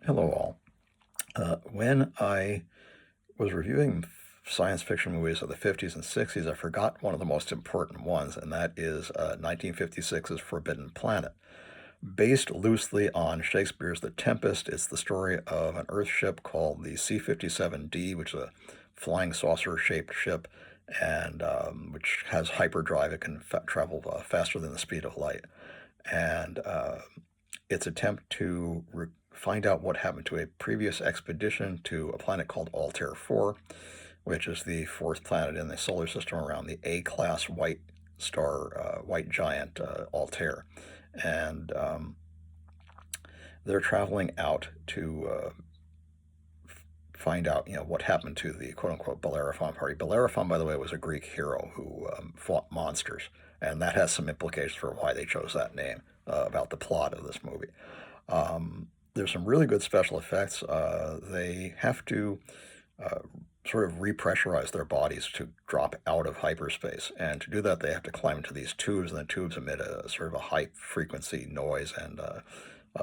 Hello, all. When I was reviewing science fiction movies of the 50s and 60s, I forgot one of the most important ones, and that is 1956's Forbidden Planet. Based loosely on Shakespeare's The Tempest, it's the story of an Earth ship called the C-57D, which is a flying saucer-shaped ship, and which has hyperdrive. It can travel faster than the speed of light. And its attempt to find out what happened to a previous expedition to a planet called Altair 4, which is the fourth planet in the solar system around the A-class white star, white giant Altair. And they're traveling out to find out, what happened to the quote-unquote Bellerophon party. Bellerophon, by the way, was a Greek hero who fought monsters, and that has some implications for why they chose that name, about the plot of this movie. There's some really good special effects. They have to uh, sort of repressurize their bodies to drop out of hyperspace, and to do that, they have to climb into these tubes, and the tubes emit a sort of a high-frequency noise and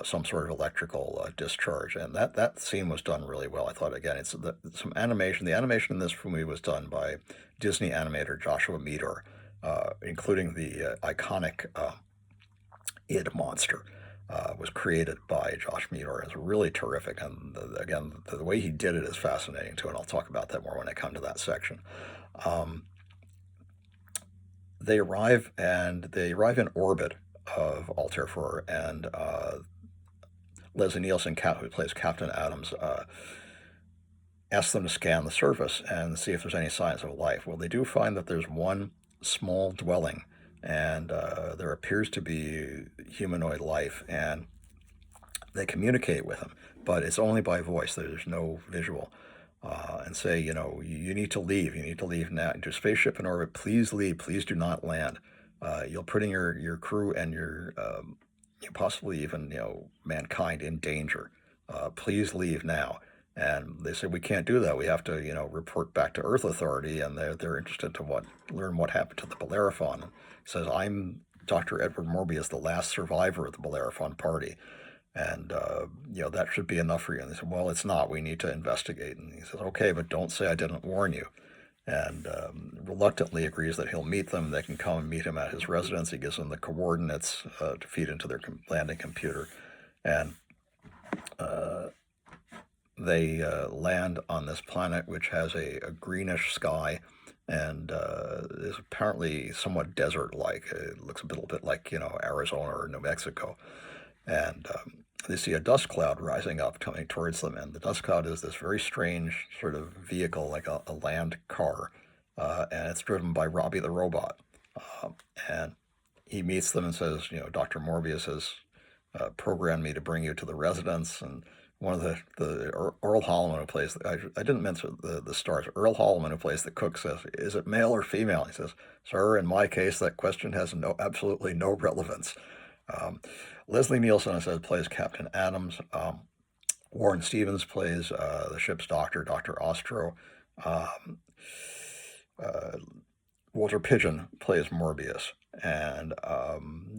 some sort of electrical discharge, and that scene was done really well. I thought, again, it's some animation. The animation in this movie was done by Disney animator Joshua Meador, including the iconic id monster. Was created by Josh Meador. It's really terrific, and again, the way he did it is fascinating too, and I'll talk about that more when I come to that section. Um, they arrive in orbit of Altair 4, and Leslie Nielsen, who plays Captain Adams, asks them to scan the surface and see if there's any signs of life. Well, they do find that there's one small dwelling, and there appears to be humanoid life, and they communicate with him, but it's only by voice. There's no visual. And say, you need to leave. You need to leave now. Your spaceship in orbit, please leave. Please do not land. You're putting your crew and your possibly even mankind in danger. Please leave now. And they say, we can't do that. We have to report back to Earth Authority, and they're interested to learn what happened to the Bellerophon. He says, I'm Dr. Edward Morbius, the last survivor of the Bellerophon party. And, that should be enough for you. And they said, well, it's not. We need to investigate. And he says, okay, but don't say I didn't warn you. And reluctantly agrees that he'll meet them. They can come and meet him at his residence. He gives them the coordinates to feed into their landing computer. And they land on this planet, which has a greenish sky and is apparently somewhat desert-like. It looks a little bit like, Arizona or New Mexico. And they see a dust cloud rising up coming towards them, and the dust cloud is this very strange sort of vehicle, like a land car, and it's driven by Robby the robot. And he meets them and says, Dr. Morbius has programmed me to bring you to the residence. And one of the Earl Holloman, who plays, I didn't mention the stars, Earl Holloman, who plays the cook, says, is it male or female? He says, sir, in my case, that question has absolutely no relevance. Leslie Nielsen, as I said, plays Captain Adams. Warren Stevens plays the ship's doctor, Dr. Ostro. Walter Pidgeon plays Morbius. And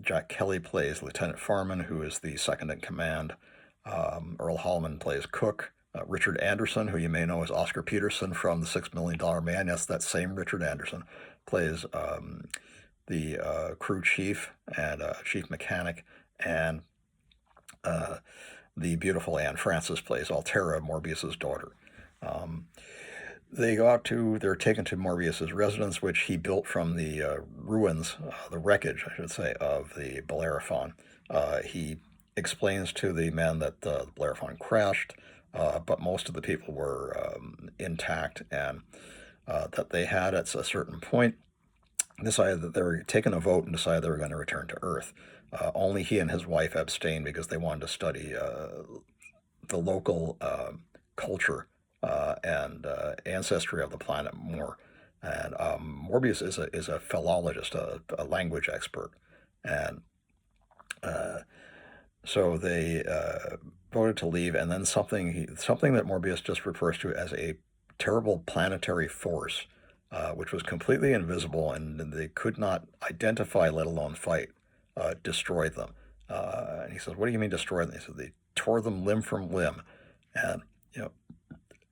Jack Kelly plays Lieutenant Farman, who is the second in command. Earl Holloman plays Cook. Richard Anderson, who you may know as Oscar Peterson from The $6 Million Man, yes, that same Richard Anderson, plays the crew chief and chief mechanic, and the beautiful Anne Francis plays Altera, Morbius's daughter. They're taken to Morbius's residence, which he built from the ruins, the wreckage, I should say, of the Bellerophon. He explains to the men that the Bellerophon crashed, but most of the people were intact, and that they had at a certain point decided that they were taking a vote and decided they were going to return to Earth. Only he and his wife abstained because they wanted to study the local culture and ancestry of the planet more. And Morbius is a philologist, a language expert, and so they voted to leave. And then something that Morbius just refers to as a terrible planetary force, which was completely invisible and they could not identify, let alone fight, destroyed them. And he says, what do you mean destroy them? He said, they tore them limb from limb. And, you know,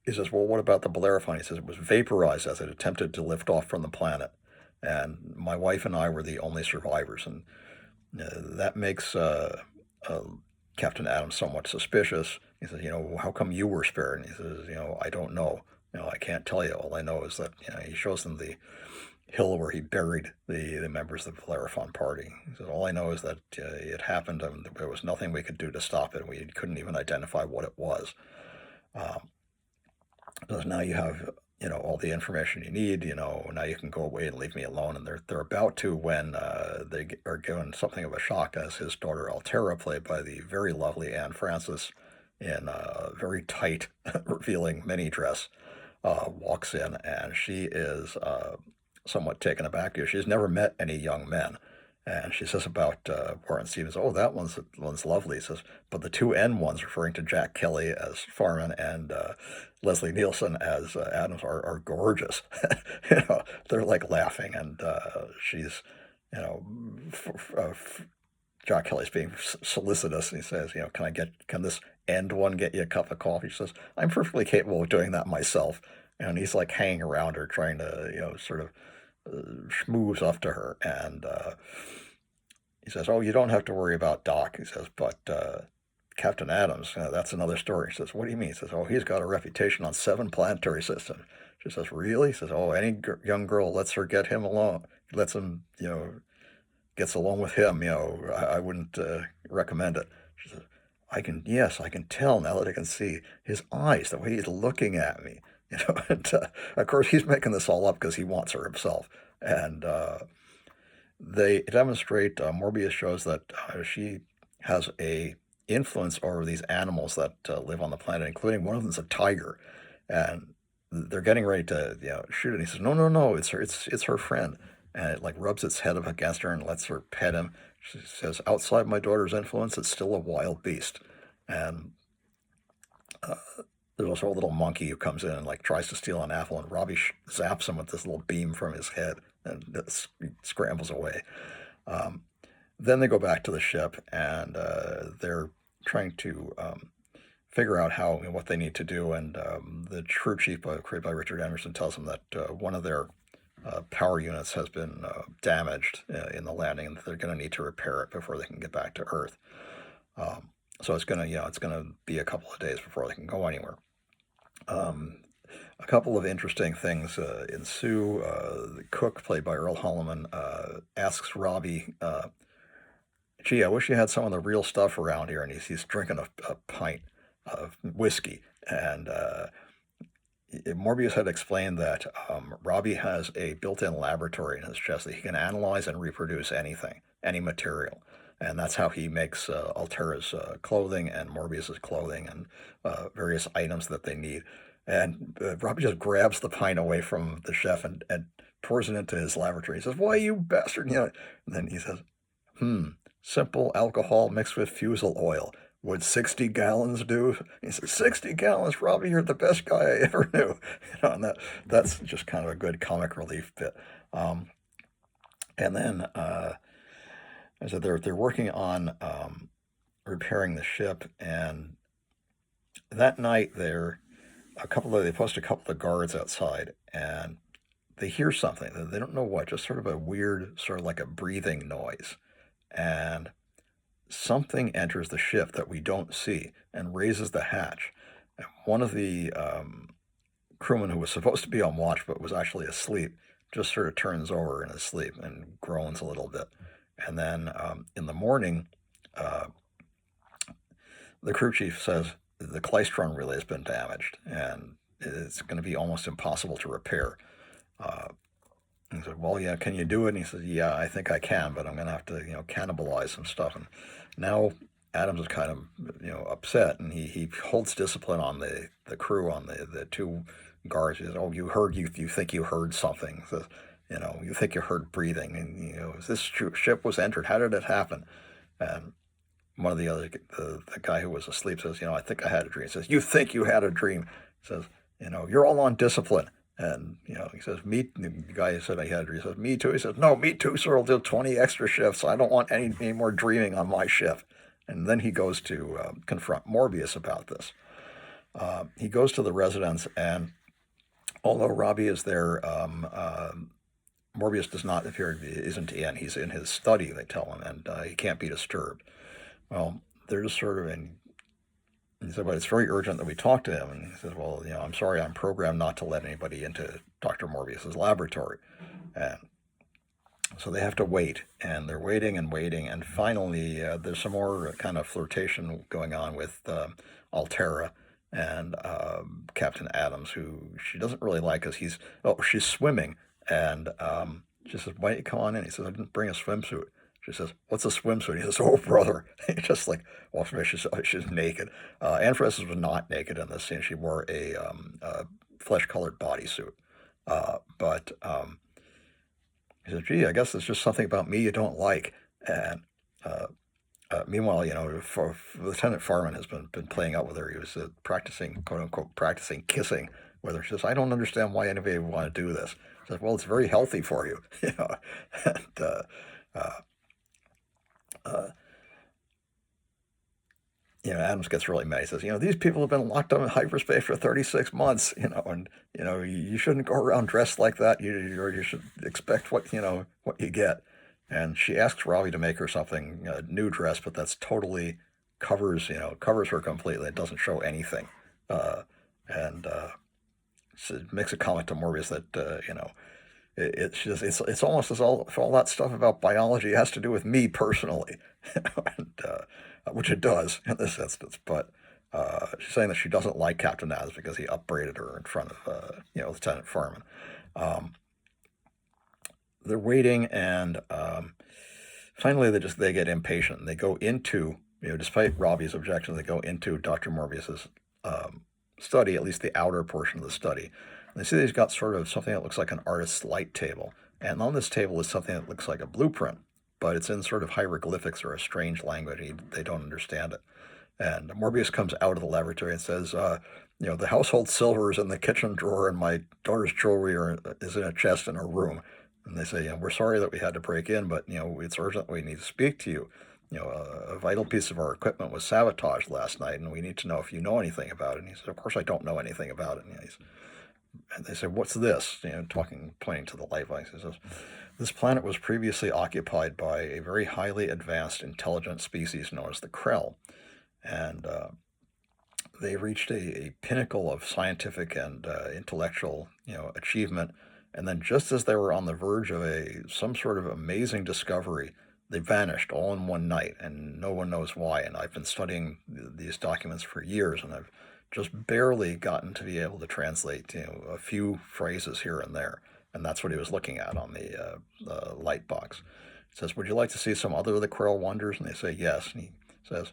he says, well, what about the Bellerophon? He says, it was vaporized as it attempted to lift off from the planet. And my wife and I were the only survivors. And that makes uh, Captain Adams somewhat suspicious. He says, how come you were spared? And he says, I don't know. I can't tell you. All I know is that he shows them the hill where he buried the members of the Bellerophon party. He says, all I know is that it happened, and there was nothing we could do to stop it. We couldn't even identify what it was. So now you have all the information you need. Now you can go away and leave me alone. And they're about to when they are given something of a shock as his daughter Altera, played by the very lovely Anne Francis, in a very tight, revealing mini dress, walks in, and she is somewhat taken aback because she's never met any young men. And she says about Warren Stevens, oh, that one's lovely. He says, but the two N ones, referring to Jack Kelly as Farman and Leslie Nielsen as Adams, are gorgeous. They're like laughing, and she's, you know, Jack Kelly's being solicitous, and he says, can this end one get you a cup of coffee? She says, I'm perfectly capable of doing that myself. And he's like hanging around her, trying to, sort of schmooze up to her. And he says, oh, you don't have to worry about Doc. He says, but Captain Adams, that's another story. He says, what do you mean? He says, oh, he's got a reputation on 7 planetary systems. She says, really? He says, oh, any young girl lets her get him alone, lets him, gets along with him, I wouldn't recommend it. She says, I can tell now that I can see his eyes, the way he's looking at me. And of course he's making this all up because he wants her himself. And they demonstrate, Morbius shows that she has a influence over these animals that live on the planet, including one of them's a tiger. And they're getting ready to shoot it. And he says, no, it's her friend. And it like rubs its head up against her and lets her pet him. She says, outside my daughter's influence, it's still a wild beast. And there's also a little monkey who comes in and like tries to steal an apple, and Robby zaps him with this little beam from his head, and he scrambles away. Then they go back to the ship, and they're trying to figure out what they need to do. And the crew chief, created by Richard Anderson, tells them that one of their power units has been damaged in the landing, and they're going to need to repair it before they can get back to Earth. So it's gonna be a couple of days before they can go anywhere. A couple of interesting things ensue. The cook, played by Earl Holloman, asks Robby, gee, I wish you had some of the real stuff around here. And he's drinking a pint of whiskey. And Morbius had explained that Robby has a built-in laboratory in his chest that he can analyze and reproduce anything, any material. And that's how he makes Altera's clothing and Morbius's clothing and various items that they need. And Robby just grabs the pint away from the chef and pours it into his laboratory. He says, why, you bastard? And then he says, simple alcohol mixed with fusel oil. Would 60 gallons do? He says, 60 gallons, Robby, you're the best guy I ever knew. And that's just kind of a good comic relief bit. And then so they're working on repairing the ship, and that night they post a couple of guards outside, and they hear something. They don't know what, just sort of a weird, sort of like a breathing noise. And something enters the ship that we don't see and raises the hatch. And one of the crewmen who was supposed to be on watch but was actually asleep just sort of turns over in his sleep and groans a little bit. And then in the morning, the crew chief says the klystron relay has been damaged and it's going to be almost impossible to repair. He said, well, yeah, can you do it? And he says, yeah, I think I can, but I'm going to have to, cannibalize some stuff. And now Adams is kind of, upset, and he holds discipline on the crew, on the two guards. He says, oh, you think you heard something. He says, you think you heard breathing, and this ship was entered. How did it happen? And one of the guy who was asleep says, I think I had a dream. He says, you think you had a dream? He says, you're all on discipline. And he says, the guy who said I had a dream says, me too. He says, no, me too, sir. I'll do 20 extra shifts. I don't want any more dreaming on my shift. And then he goes to confront Morbius about this. He goes to the residence, and although Robby is there, Morbius does not appear, isn't in. He's in his study, they tell him, and he can't be disturbed. Well, they're just sort of in. He said, but it's very urgent that we talk to him. And he says, well, I'm sorry, I'm programmed not to let anybody into Dr. Morbius's laboratory. And so they have to wait, and they're waiting and waiting, and finally there's some more kind of flirtation going on with Altera and Captain Adams, who she doesn't really like because she's swimming, and she says, why don't you come on in? He says, I didn't bring a swimsuit. She says, what's a swimsuit? He says, oh, brother. He just like walks away. She's naked. Anne Francis was not naked in this scene. She wore a flesh-colored bodysuit. But he says, gee, I guess it's just something about me you don't like. And meanwhile, Lieutenant Farman has been playing out with her. He was practicing, quote unquote, practicing kissing with her. She says, I don't understand why anybody would want to do this. She says, well, it's very healthy for you. And Adams gets really mad. He says, these people have been locked up in hyperspace for 36 months, and, you shouldn't go around dressed like that. You should expect what you get. And she asks Robby to make her something, a new dress, but that's totally covers her completely. It doesn't show anything. And she makes a comment to Morbius that, it's almost as all that stuff about biology has to do with me personally, and, which it does in this instance. But she's saying that she doesn't like Captain Adams because he upbraided her in front of Lieutenant Farman. They're waiting, and finally they get impatient. And they go into despite Robby's objection, they go into Dr. Morbius's study, at least the outer portion of the study. They see that he's got sort of something that looks like an artist's light table. And on this table is something that looks like a blueprint, but it's in sort of hieroglyphics or a strange language. They don't understand it. And Morbius comes out of the laboratory and says, the household silver is in the kitchen drawer, and my daughter's jewelry is in a chest in her room. And they say, we're sorry that we had to break in, but, it's urgent. We need to speak to you. A vital piece of our equipment was sabotaged last night, and we need to know if you know anything about it. And he said, of course I don't know anything about it. And they said, what's this? Pointing to the light box. He says, this planet was previously occupied by a very highly advanced intelligent species known as the Krell. And they reached a pinnacle of scientific and intellectual, achievement. And then just as they were on the verge of some sort of amazing discovery, they vanished all in one night, and no one knows why. And I've been studying these documents for years, and I've just barely gotten to be able to translate, a few phrases here and there. And that's what he was looking at on the light box. It says, would you like to see some other of the Krell wonders? And they say, yes. And he says,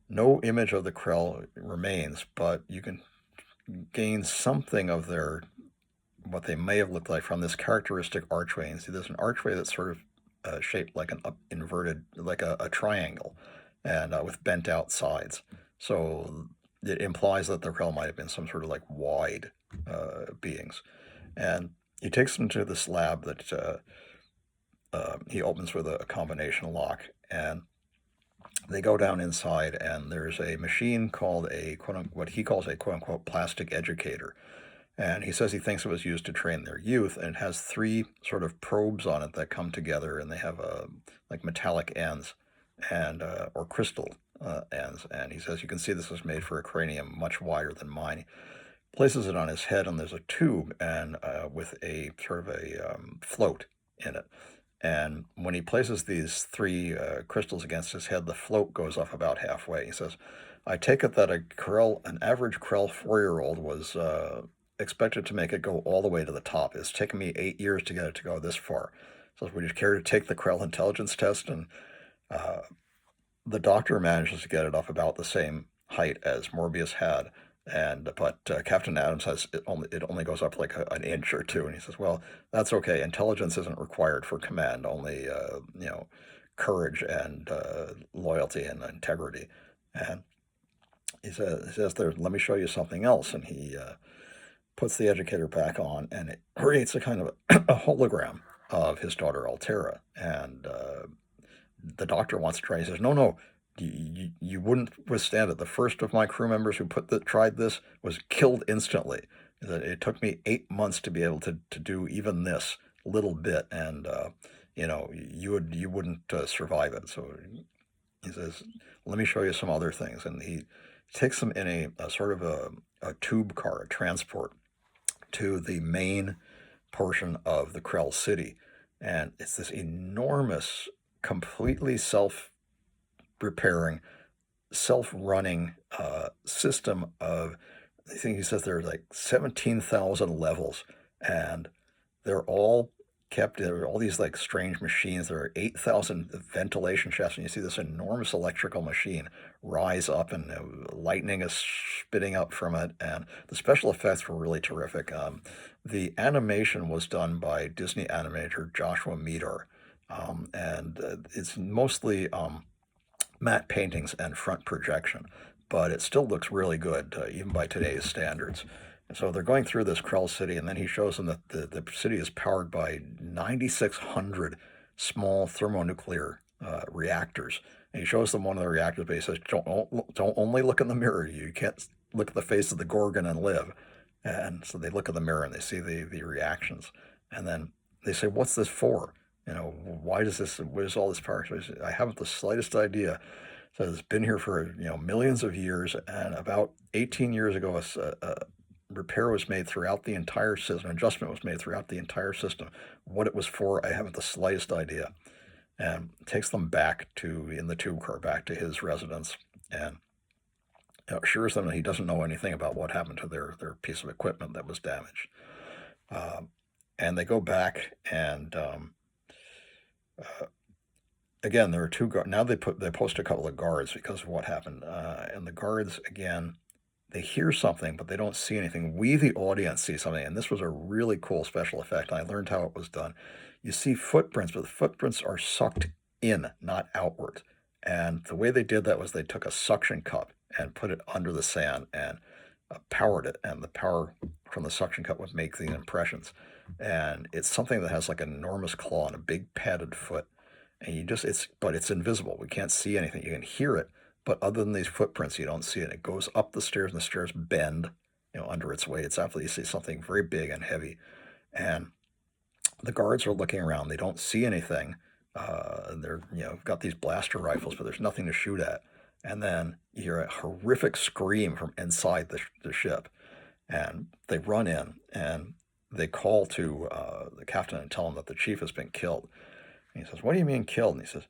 no image of the Krell remains, but you can gain something of what they may have looked like from this characteristic archway. And see, there's an archway that's sort of shaped like an inverted, like a triangle, and with bent out sides. So it implies that the Krell might have been some sort of like wide beings. And he takes them to this lab that he opens with a combination lock, and they go down inside, and there's a machine called what he calls a quote unquote plastic educator. And he says he thinks it was used to train their youth, and it has 3 sort of probes on it that come together, and they have like metallic ends and or crystal ends. And he says you can see this was made for a cranium much wider than mine. He places it on his head, and there's a tube and with a sort of a float in it. And when he places these 3 crystals against his head, the float goes up about halfway. He says, I take it that an average Krell 4-year-old was expected to make it go all the way to the top. It's taken me 8 years to get it to go this far. So would you care to take the Krell intelligence test? And the doctor manages to get it up about the same height as Morbius had. But Captain Adams has it only goes up like an inch or 2, and he says, well, that's okay. Intelligence isn't required for command, only courage and loyalty and integrity. And he says there, let me show you something else. And he puts the educator back on, and it creates a kind of a hologram of his daughter Altera. And the doctor wants to try. He says, no, you wouldn't withstand it. The first of my crew members who tried this was killed instantly. It took me 8 months to be able to do even this little bit, and you wouldn't survive it. So he says, "Let me show you some other things," and he takes them in a sort of a tube car, a transport, to the main portion of the Krell city, and it's this enormous, completely self-repairing, self-running system of, I think he says there are like 17,000 levels, and they're all kept, there are all these like strange machines. There are 8,000 ventilation shafts, and you see this enormous electrical machine rise up, and lightning is spitting up from it, and the special effects were really terrific. The animation was done by Disney animator Joshua Meador, and it's mostly matte paintings and front projection, but it still looks really good, even by today's standards. And so they're going through this Krell city, and then he shows them that the city is powered by 9,600 small thermonuclear reactors. And he shows them one of the reactors, but he says, don't only look in the mirror. You can't look at the face of the Gorgon and live. And so they look in the mirror and they see the reactions. And then they say, what's this for? Why does this, what is all this power? So I haven't the slightest idea. So it's been here for, millions of years. And about 18 years ago, a repair was made throughout the entire system, adjustment was made throughout the entire system. What it was for, I haven't the slightest idea. And takes them back in the tube car, back to his residence, and assures them that he doesn't know anything about what happened to their piece of equipment that was damaged. And they go back, and again, there are two guards. Now they post a couple of guards because of what happened. And the guards, again, they hear something, but they don't see anything. We, the audience, see something, and this was a really cool special effect. I learned how it was done. You see footprints, but the footprints are sucked in, not outward. And the way they did that was they took a suction cup and put it under the sand and powered it, and the power from the suction cup would make the impressions. And it's something that has like an enormous claw and a big padded foot. And but it's invisible. We can't see anything. You can hear it, but other than these footprints, you don't see it. It goes up the stairs, and the stairs bend, under its weight. It's after you see something very big and heavy. And the guards are looking around. They don't see anything. They're, got these blaster rifles, but there's nothing to shoot at. And then you hear a horrific scream from inside the ship. And they run in, and they call to the captain and tell him that the chief has been killed. And he says, "What do you mean killed?" And he says,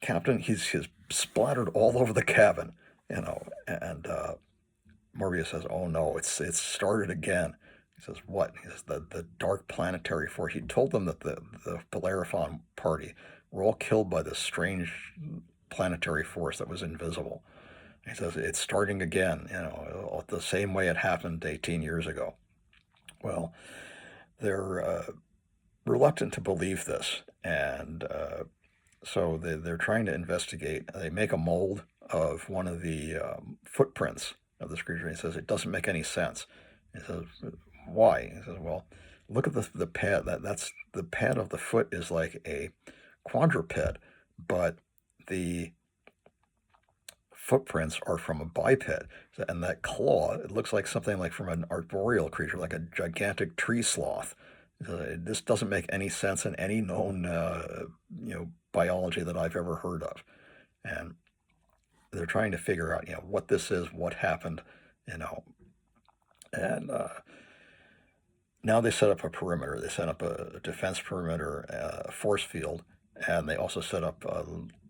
"Captain, he's splattered all over the cabin," And Morbius says, "Oh no, it's started again." He says, "What?" He says, the dark planetary force. He told them that the Bellerophon party were all killed by this strange planetary force that was invisible. He says, "It's starting again, the same way it happened 18 years ago." Well, they're reluctant to believe this, and so they're trying to investigate. They make a mold of one of the footprints of this creature. He says, "It doesn't make any sense." He says, "Why?" He says, "Well, look at the pad. That's the pad of the foot is like a quadruped, but the footprints are from a biped, and that claw, it looks like something like from an arboreal creature, like a gigantic tree sloth. This doesn't make any sense in any known biology that I've ever heard of." And they're trying to figure out what this is, what happened, and now they set up a perimeter. They set up a defense perimeter, a force field, and they also set up a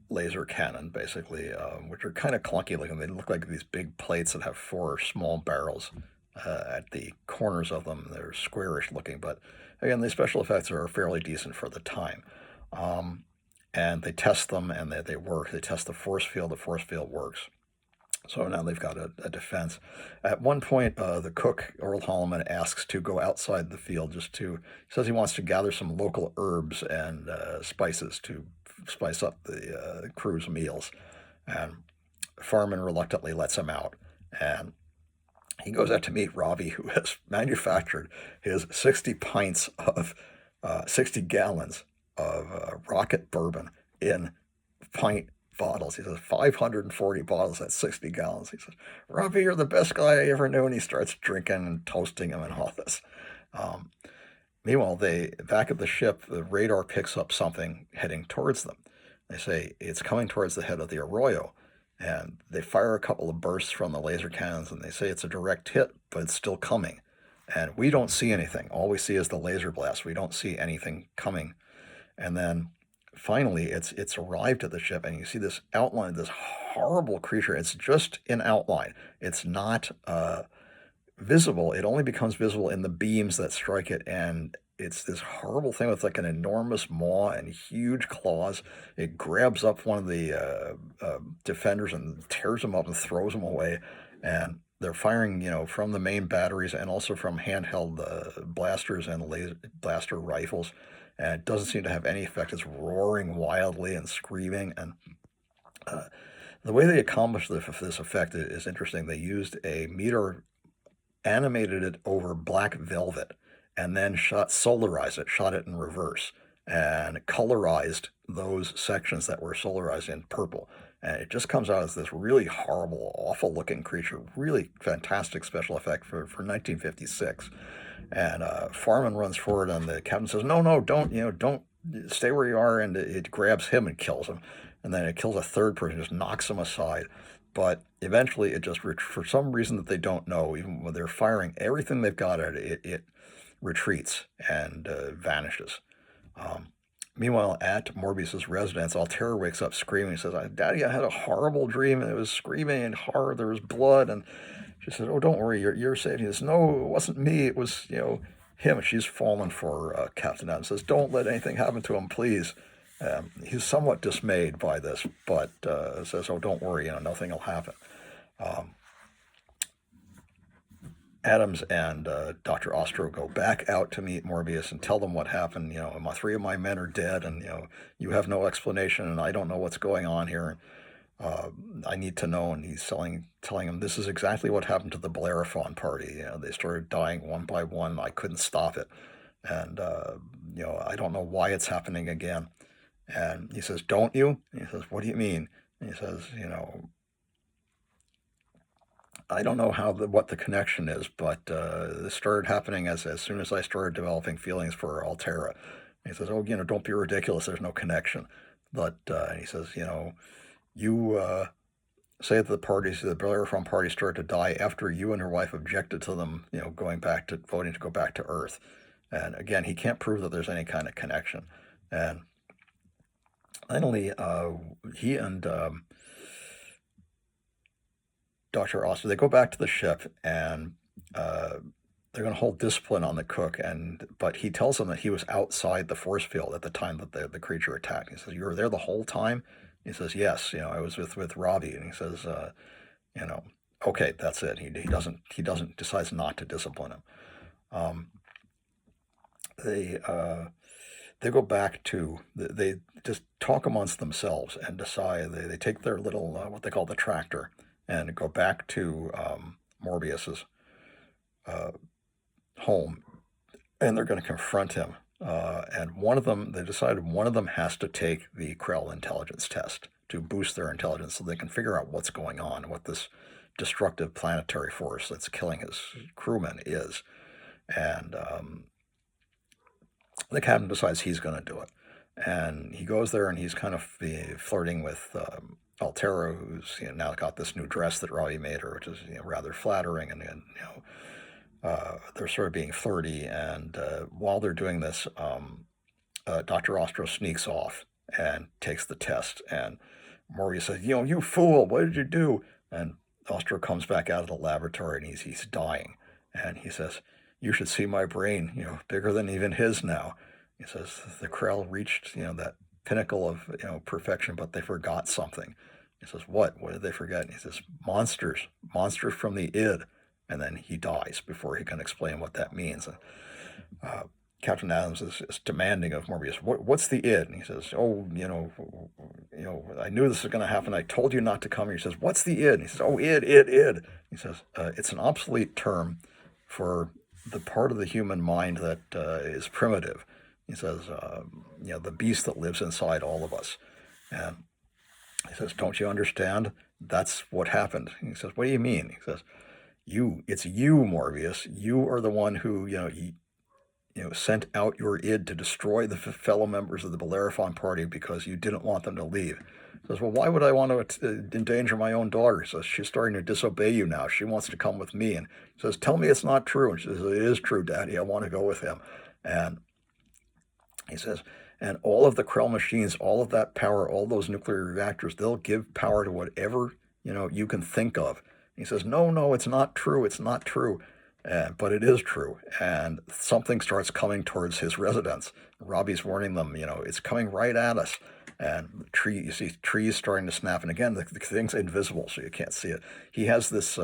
laser cannon, basically, which are kind of clunky looking. They look like these big plates that have 4 small barrels at the corners of them. They're squarish looking, but again, the special effects are fairly decent for the time. And they test them, and they work. They test the force field works. So now they've got a defense. At one point, the cook, Earl Holloman, asks to go outside the field he says he wants to gather some local herbs and spices to spice up the crew's meals. And Farman reluctantly lets him out. And he goes out to meet Robby, who has manufactured his 60 gallons of rocket bourbon in pint bottles. He says, 540 bottles, that's 60 gallons. He says, Robby, you're the best guy I ever knew. And he starts drinking and toasting him and all this. Um, Meanwhile, back at the ship, the radar picks up something heading towards them. They say it's coming towards the head of the Arroyo. And they fire a couple of bursts from the laser cannons, and they say it's a direct hit, but it's still coming. And we don't see anything. All we see is the laser blast. We don't see anything coming. And then finally, it's arrived at the ship, and you see this outline, this horrible creature. It's just in outline. It's not visible. It only becomes visible in the beams that strike it, and it's this horrible thing with like an enormous maw and huge claws. It grabs up one of the defenders and tears him up and throws him away. And they're firing, from the main batteries and also from handheld blasters and laser blaster rifles. And it doesn't seem to have any effect. It's roaring wildly and screaming. And the way they accomplished this effect is interesting. They used a meter, animated it over black velvet, and then solarized it, shot it in reverse, and colorized those sections that were solarized in purple. And it just comes out as this really horrible, awful-looking creature. Really fantastic special effect for 1956. And Farman runs forward, and the captain says, "No, don't stay where you are." And it grabs him and kills him. And then it kills a third person, just knocks him aside. But eventually, it just, for some reason that they don't know, even when they're firing everything they've got at it, it retreats and vanishes. Meanwhile, at Morbius's residence, Altera wakes up screaming. He says, "Daddy, I had a horrible dream, and it was screaming and hard. There was blood." And she says, "Oh, don't worry, you're safe." He says, "No, it wasn't me. It was, him." She's fallen for Captain Adams. Says, "Don't let anything happen to him, please." He's somewhat dismayed by this, but says, "Oh, don't worry, nothing will happen." Adams and Dr. Ostro go back out to meet Morbius and tell them what happened. Three of my men are dead, and you have no explanation, and I don't know what's going on here. I need to know. And he's telling him this is exactly what happened to the Bellerophon party. They started dying one by one. I couldn't stop it, and I don't know why it's happening again. And he says, "Don't you?" And he says, "What do you mean?" And he says, "I don't know what the connection is, but this started happening as soon as I started developing feelings for Altera." And he says, "Oh, don't be ridiculous. There's no connection." But and he says, "You say that the Bellerophon party started to die after you and your wife objected to them, voting to go back to Earth." And again, he can't prove that there's any kind of connection. And finally, he and Dr. Oster, they go back to the ship, and they're going to hold discipline on the cook. But he tells them that he was outside the force field at the time that the creature attacked. He says, "You were there the whole time?" He says, "Yes, I was with Robby." And he says, "Okay, that's it." He decides not to discipline him. They go back to, they just talk amongst themselves and decide, they take their little, what they call the tractor, and go back to Morbius's home, and they're going to confront him. And they decided one of them has to take the Krell intelligence test to boost their intelligence so they can figure out what's going on, what this destructive planetary force that's killing his crewmen is. And the captain decides he's going to do it. And he goes there, and he's kind of flirting with Altera, who's now got this new dress that Robby made her, which is rather flattering, and they're sort of being flirty. And while they're doing this, Dr. Ostro sneaks off and takes the test. And Morbius says, "You fool! What did you do?" And Ostro comes back out of the laboratory, and he's dying. And he says, "You should see my brain, bigger than even his now." He says, "The Krell reached, that pinnacle of, perfection, but they forgot something." He says, "What? What did they forget?" And he says, monsters from the id." And then he dies before he can explain what that means. And Captain Adams is demanding of Morbius, "What's the id?" And he says, "Oh, I knew this was going to happen. I told you not to come here." He says, "What's the id?" And he says, "Oh, id. He says, "It's an obsolete term for the part of the human mind that is primitive." He says, "The beast that lives inside all of us." And He says, "Don't you understand? That's what happened." He says, "What do you mean?" He says, it's you, Morbius. You are the one who, sent out your id to destroy the fellow members of the Bellerophon party because you didn't want them to leave." He says, "Well, why would I want to endanger my own daughter?" He says, "She's starting to disobey you now. She wants to come with me." And he says, "Tell me it's not true." And she says, "It is true, Daddy. I want to go with him." And he says, "And all of the Krell machines, all of that power, all those nuclear reactors, they'll give power to whatever, you can think of." He says, "No, no, it's not true. It's not true." But it is true. And something starts coming towards his residence. Robby's warning them, it's coming right at us. And you see trees starting to snap. And again, the thing's invisible, so you can't see it. He has this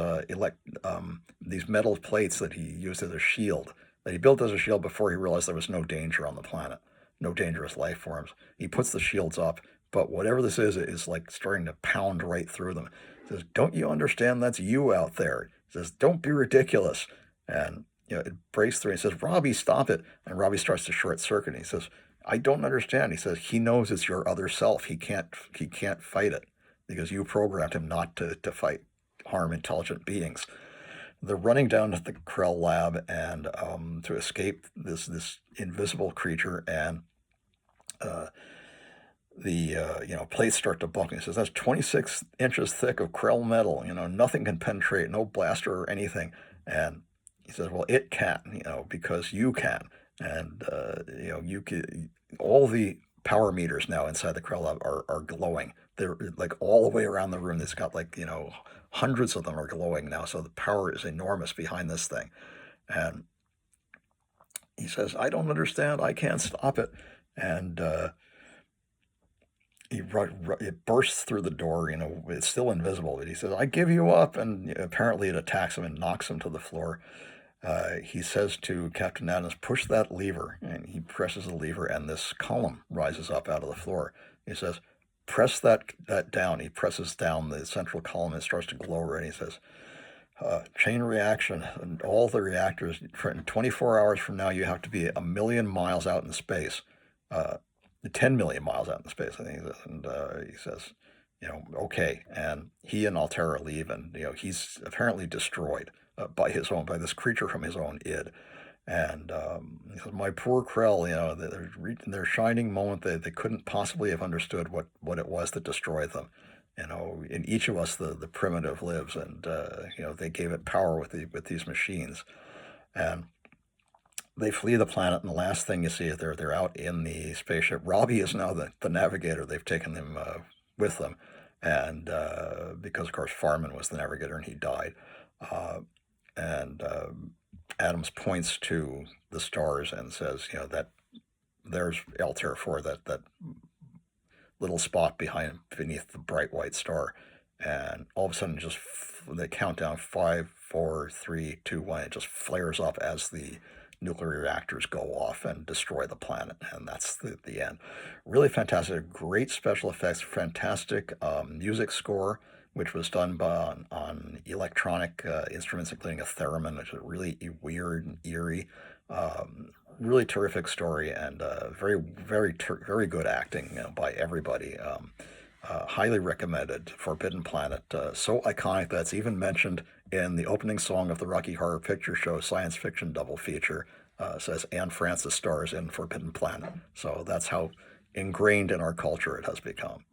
these metal plates that he used as a shield, that he built as a shield before he realized there was no danger on the planet, no dangerous life forms. He puts the shields up, but whatever this is like starting to pound right through them. He says, "Don't you understand that's you out there?" He says, "Don't be ridiculous." And it breaks through. He says, "Robby, stop it." And Robby starts to short circuit. And he says, "I don't understand." He says, "He knows it's your other self. He can't fight it because you programmed him not to harm intelligent beings." They're running down to the Krell lab and to escape this invisible creature, and the plates start to buckle. He says, "That's 26 inches thick of Krell metal. Nothing can penetrate, no blaster or anything." And he says, "Well, it can, because you can." And you can. All the power meters now inside the Krell lab are glowing. They're like all the way around the room. It's got like hundreds of them are glowing now. So the power is enormous behind this thing. And he says, "I don't understand. I can't stop it." And it bursts through the door. It's still invisible, but he says, "I give you up." And apparently it attacks him and knocks him to the floor. He says to Captain Adams, "Push that lever." And he presses the lever, and this column rises up out of the floor. He says, "Press that down." He presses down the central column, and it starts to glow red. He says, "Chain reaction, and all the reactors, 24 hours from now, you have to be 1,000,000 miles out in space. 10 million miles out in space," I think. And he says, "Okay." And he and Altera leave, and he's apparently destroyed by this creature from his own id. And he says, "My poor Krell, they're reaching their shining moment. They couldn't possibly have understood what it was that destroyed them. In each of us, the primitive lives, and they gave it power with these machines." And they flee the planet, and the last thing you see is they're out in the spaceship. Robby is now the navigator. They've taken him with them, and because of course Farman was the navigator and he died. And Adams points to the stars and says, that there's Altair 4, that little spot beneath the bright white star. And all of a sudden, just they count down 5, 4, 3, 2, 1. It just flares up as the nuclear reactors go off and destroy the planet, and that's the end. Really fantastic, great special effects, fantastic music score, which was done on electronic instruments, including a theremin, which is really weird and eerie. Really terrific story, and very, very, very good acting by everybody. Highly recommended. Forbidden Planet, so iconic that's even mentioned in the opening song of the Rocky Horror Picture Show science fiction double feature. Says Anne Francis stars in Forbidden Planet. So that's how ingrained in our culture it has become.